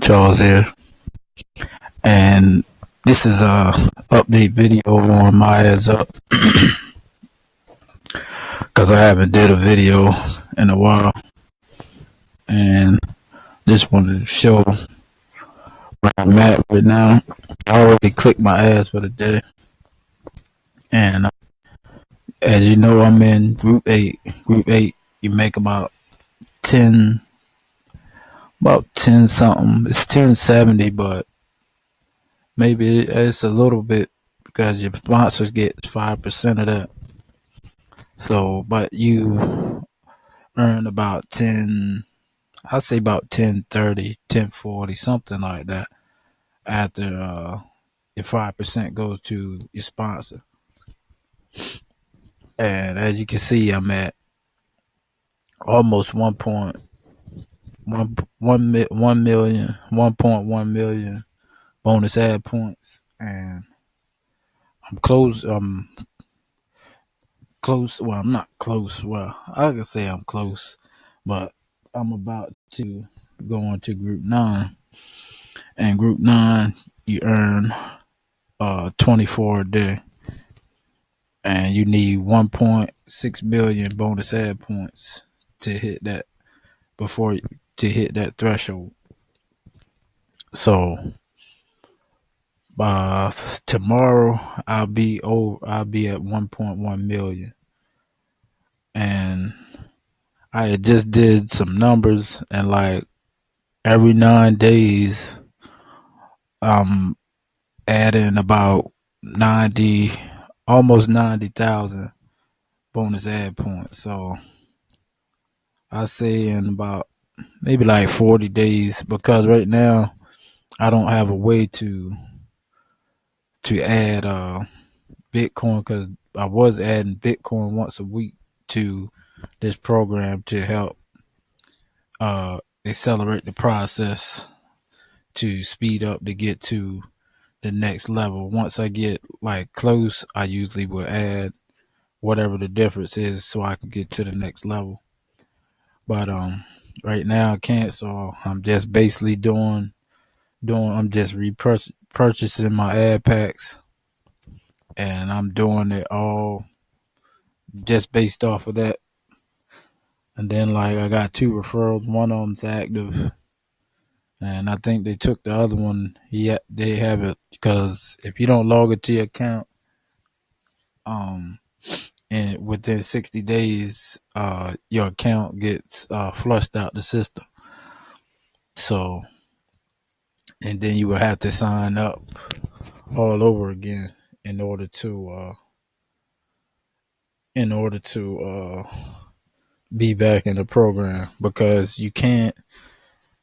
Charles here, and this is a update video on MyAddsUp because I haven't did a video in a while, and just wanted to show where I'm at right now. I already clicked my ads for the day, and as you know, I'm in Group 8. Group 8, you make about 10 something. It's 1070, but maybe it's a little bit because your sponsors get 5% of that. So, but you earn about 10, I'd say about 1030, 1040, something like that after your 5% goes to your sponsor. And as you can see, I'm at almost 1.1 million bonus ad points, and I'm close. Close. Well, I'm not close. Well, I can say I'm close, but I'm about to go on to Group 9. And Group 9, you earn 24 a day, and you need 1.6 billion bonus ad points to hit that to hit that threshold. So by tomorrow, I'll be at 1.1 million, and I had just did some numbers, and like every 9 days, I'm adding about 90, almost 90,000 bonus ad points. So I say in about maybe like 40 days, because right now I don't have a way to add Bitcoin, because I was adding Bitcoin once a week to this program to help accelerate the process to speed up to get to the next level. Once I get like close, I usually will add whatever the difference is so I can get to the next level. But right now I can't, so I'm just basically I'm just repurchasing my ad packs, and I'm doing it all just based off of that. And then like I got 2 referrals, one of them's active, and I think they took the other one. Yeah, they have it, because if you don't log into your account, and within 60 days, your account gets flushed out the system. So, and then you will have to sign up all over again in order to be back in the program, because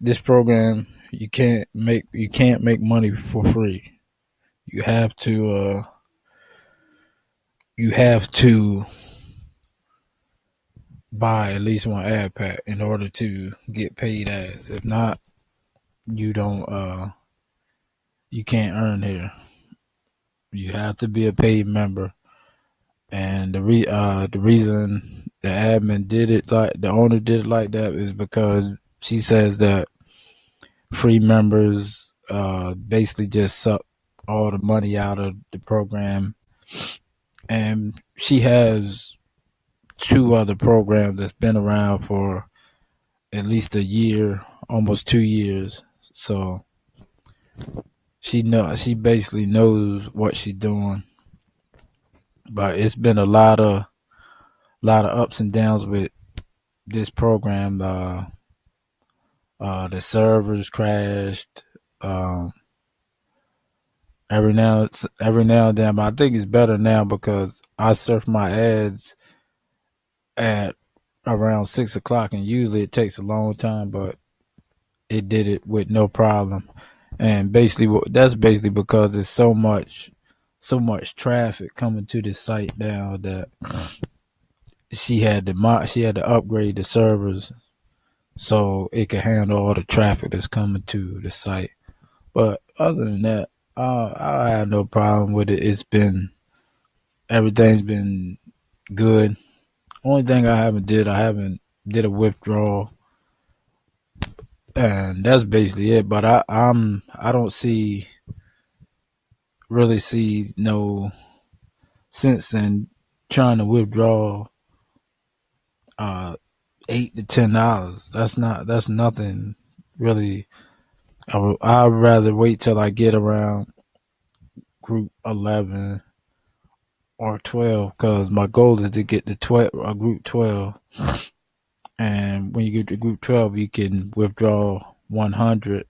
this program, you can't make money for free. You have to buy at least one ad pack in order to get paid ads. If not, you can't earn here. You have to be a paid member. And the reason the admin did it, like the owner did it like that, is because she says that free members basically just suck all the money out of the program. And she has 2 other programs that's been around for at least a year, almost 2 years. So she basically knows what she's doing. But it's been a lot of ups and downs with this program. The servers crashed. Every now and then, but I think it's better now because I surf my ads at around 6 o'clock, and usually it takes a long time, but it did it with no problem. And basically, that's basically because there's so much traffic coming to this site now that she had to upgrade the servers so it can handle all the traffic that's coming to the site. But other than that, I have no problem with it. Everything's been good. Only thing I haven't did a withdrawal and that's basically it. But I don't really see no sense in trying to withdraw uh $8 to $10. That's nothing really. I'd rather wait till I get around group 11 or 12, because my goal is to get to group 12. And when you get to group 12, you can withdraw 100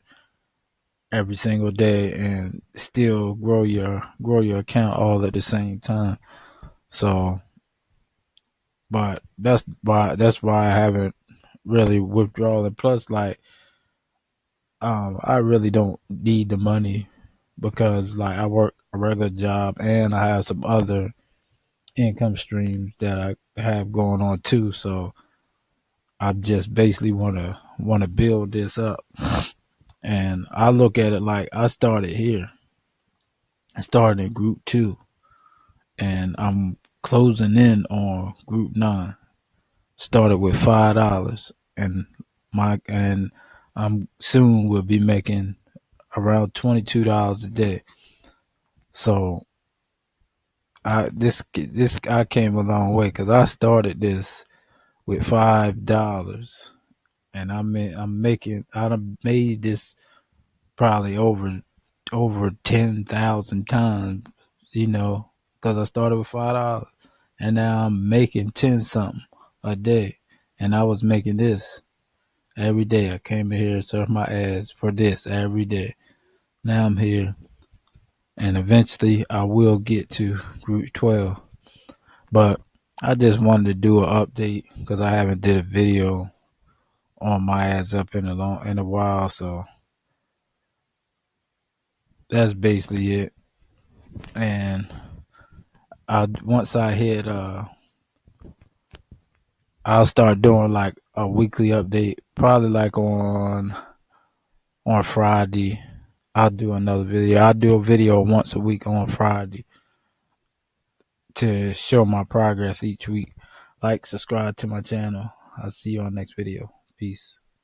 every single day and still grow your account all at the same time. So, but that's why I haven't really withdrawn. And plus, like, I really don't need the money, because like I work a regular job and I have some other income streams that I have going on too. So I just basically wanna build this up. And I look at it like I started here. I started in group 2 and I'm closing in on group 9. Started with $5, and I'm soon will be making around $22 a day. So I came a long way, because I started this with $5, and I done made this probably over 10,000 times, because I started with $5, and now I'm making 10 something a day, and I was making this every day. I came in here and served my ads for this every day. Now I'm here, and eventually I will get to group 12. But I just wanted to do an update, because I haven't did a video on MyAddsUp in a while. So that's basically it. And once I hit I'll start doing like a weekly update, probably like on Friday. I'll do another video. I'll do a video once a week on Friday to show my progress each week. Like, subscribe to my channel. I'll see you on next video. Peace.